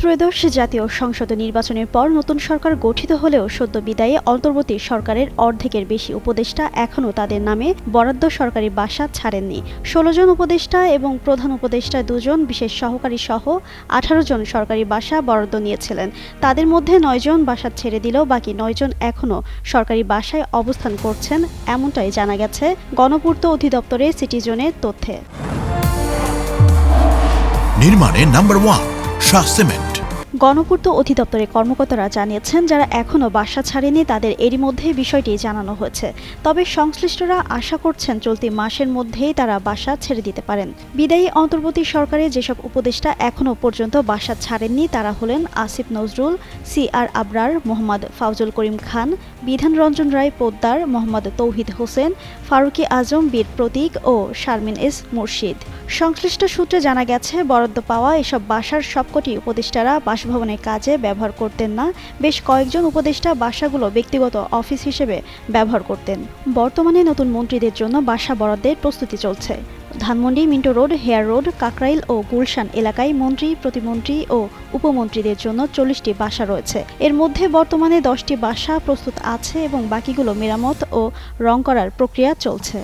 ত্রয়োদশ জাতীয় সংসদ নির্বাচনের পর নতুন সরকার গঠিত হলেও সদ্য বিদায়ী অন্তর্বর্তী সরকারের অর্ধেকের বেশি উপদেষ্টা এখনও তাদের নামে বরাদ্দ সরকারি বাসা ছাড়েননি। ১৬ জন উপদেষ্টা এবং প্রধান উপদেষ্টা ২ জন, বিশেষ সহকারী সহ ১৮ জন সরকারি বাসা বরাদ্দ নিয়েছিলেন। তাদের মধ্যে ৯ জন বাসা ছেড়ে দিলেও বাকি ৯ জন এখনও সরকারি বাসায় অবস্থান করছেন, এমনটাই জানা গেছে গণপূর্ত অধিদপ্তরের সিটিজনের তথ্যে। নির্মাণে নাম্বার 1 শাহ সিমেন্ট। গণপূর্ত অধিদপ্তরের কর্মকর্তারা জানিয়েছেন, যারা এখনও বাসা ছাড়েনি তাদের এরই মধ্যে বিষয়টি জানানো হয়েছে। তবে সংশ্লিষ্টরা আশা করছেন চলতি মাসের মধ্যেই তারা বাসা ছেড়ে দিতে পারেন। বিদায়ী অন্তর্বর্তী সরকারের যেসব উপদেষ্টা এখনও পর্যন্ত বাসা ছাড়েননি তারা হলেন আসিফ নজরুল, CR আবরার, মোহাম্মদ ফাউজুল করিম খান, বিধান রঞ্জন রায় পোদ্দার, মোহাম্মদ তৌহিদ হোসেন, ফারুকী আজম, বীর প্রতীক ও শারমিন এস মুর্শিদ। সংশ্লিষ্ট সূত্রে জানা গেছে, বরাদ্দ পাওয়া এসব বাসার সবকটি উপদেষ্টারা বাসভবনের কাজে ব্যবহার করতেন না। বেশ কয়েকজন উপদেষ্টা বাসাগুলো ব্যক্তিগত অফিস হিসেবে ব্যবহার করতেন। বর্তমানে নতুন মন্ত্রীদের জন্য বাসা বরাদ্দের প্রস্তুতি চলছে। Dhanmondi, Minto road, Hare road, Kakrail ও গুলশান এলাকায় মন্ত্রী, প্রতিমন্ত্রী ও উপমন্ত্রীদের জন্য ৪০টি বাসা রয়েছে। এর মধ্যে বর্তমানে 10টি বাসা প্রস্তুত আছে এবং বাকিগুলো মেরামত ও রং করার প্রক্রিয়া চলছে।